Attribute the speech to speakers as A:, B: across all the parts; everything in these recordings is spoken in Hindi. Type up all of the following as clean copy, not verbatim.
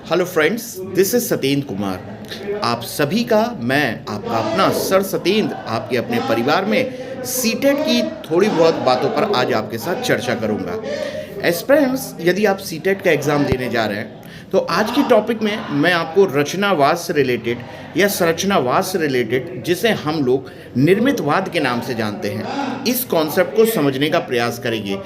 A: Hello friends, this is Satyendra Kumar. आप सभी का मैं आपका अपना सर सत्येंद्र आपके अपने परिवार में सीटेट की थोड़ी बहुत बातों पर आज आपके साथ चर्चा करूंगा। एस्पिरेंट्स, यदि आप सीटेट का एग्ज़ाम देने जा रहे हैं तो आज की टॉपिक में मैं आपको रचनावाद से रिलेटेड या संरचनावाद से रिलेटेड, जिसे हम लोग निर्मितवाद के नाम से जानते हैं, इस कॉन्सेप्ट को समझने का प्रयास करेंगे।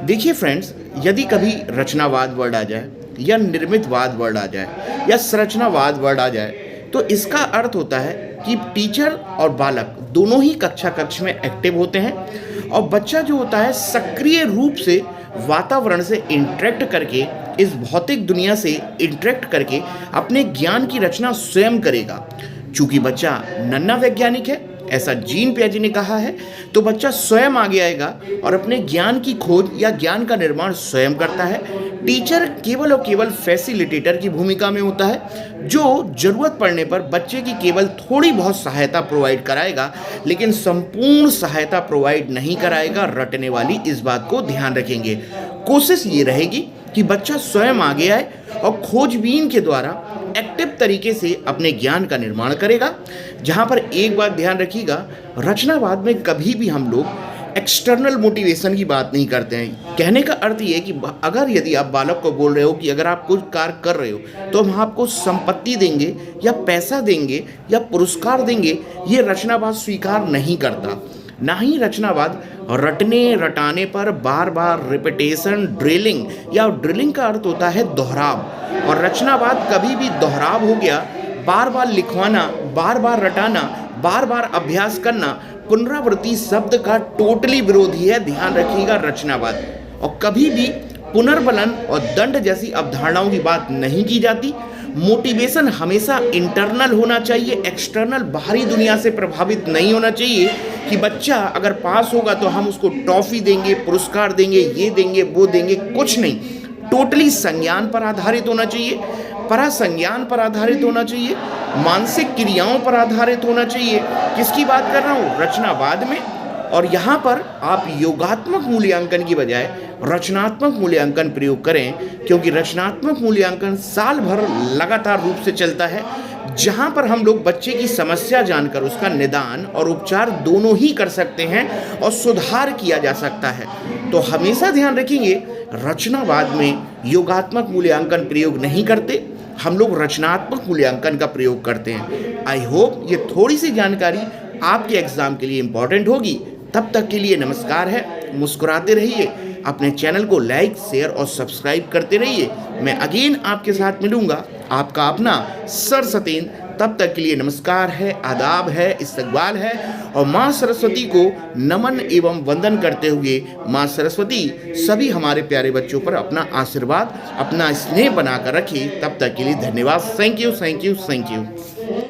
A: देखिए फ्रेंड्स, यदि कभी रचनावाद वर्ड आ जाए या निर्मितवाद वर्ड आ जाए या संरचनावाद वर्ड आ जाए तो इसका अर्थ होता है कि टीचर और बालक दोनों ही कक्षा कक्ष में एक्टिव होते हैं और बच्चा जो होता है सक्रिय रूप से वातावरण से इंटरेक्ट करके, इस भौतिक दुनिया से इंटरेक्ट करके अपने ज्ञान की रचना स्वयं करेगा। चूंकि बच्चा नन्हा वैज्ञानिक है, ऐसा जीन पियाजे ने कहा है, तो बच्चा स्वयं आगे आएगा और अपने ज्ञान की खोज या ज्ञान का निर्माण स्वयं करता है। टीचर केवल और केवल फैसिलिटेटर की भूमिका में होता है, जो जरूरत पड़ने पर बच्चे की केवल थोड़ी बहुत सहायता प्रोवाइड कराएगा, लेकिन संपूर्ण सहायता प्रोवाइड नहीं कराएगा। रटने वाली इस बात को ध्यान रखेंगे। कोशिश ये रहेगी कि बच्चा स्वयं आगे आए और खोजबीन के द्वारा एक्टिव तरीके से अपने ज्ञान का निर्माण करेगा। जहाँ पर एक बात ध्यान रखिएगा, रचनावाद में कभी भी हम लोग एक्सटर्नल मोटिवेशन की बात नहीं करते हैं। कहने का अर्थ ये है कि अगर यदि आप बालक को बोल रहे हो कि अगर आप कुछ कार्य कर रहे हो तो हम आपको संपत्ति देंगे या पैसा देंगे या पुरस्कार देंगे, ये रचनावाद स्वीकार नहीं करता। ना ही रचनावाद रटने रटाने पर बार बार रिपीटेशन, ड्रिलिंग, या ड्रिलिंग का अर्थ होता है दोहराव, और रचनावाद कभी भी दोहराव हो गया, बार बार लिखवाना, बार बार रटाना, बार बार अभ्यास करना, पुनरावृत्ति शब्द का टोटली विरोधी है। ध्यान रखिएगा रचनावाद। और कभी भी पुनर्बलन और दंड जैसी अवधारणाओं की बात नहीं की जाती। मोटिवेशन हमेशा इंटरनल होना चाहिए, एक्सटर्नल बाहरी दुनिया से प्रभावित नहीं होना चाहिए कि बच्चा अगर पास होगा तो हम उसको ट्रॉफी देंगे, पुरस्कार देंगे, ये देंगे, वो देंगे, कुछ नहीं। टोटली संज्ञान पर आधारित होना चाहिए, परासंज्ञान पर आधारित होना चाहिए, मानसिक क्रियाओं पर आधारित होना चाहिए। किसकी बात कर रहा हूँ? रचनावाद में। और यहाँ पर आप योगात्मक मूल्यांकन की बजाय रचनात्मक मूल्यांकन प्रयोग करें, क्योंकि रचनात्मक मूल्यांकन साल भर लगातार रूप से चलता है, जहाँ पर हम लोग बच्चे की समस्या जानकर उसका निदान और उपचार दोनों ही कर सकते हैं और सुधार किया जा सकता है। तो हमेशा ध्यान रखेंगे, रचनावाद में योगात्मक मूल्यांकन प्रयोग नहीं करते, हम लोग रचनात्मक मूल्यांकन का प्रयोग करते हैं। आई होप ये थोड़ी सी जानकारी आपके एग्जाम के लिए इम्पॉर्टेंट होगी। तब तक के लिए नमस्कार है, मुस्कुराते रहिए, अपने चैनल को लाइक, शेयर और सब्सक्राइब करते रहिए। मैं अगेन आपके साथ मिलूंगा, आपका अपना सर सत्येंद्र। तब तक के लिए नमस्कार है, आदाब है, इस्तकबाल है, और माँ सरस्वती को नमन एवं वंदन करते हुए माँ सरस्वती सभी हमारे प्यारे बच्चों पर अपना आशीर्वाद, अपना स्नेह बनाकर रखे। तब तक के लिए धन्यवाद। Thank you, thank you, thank you.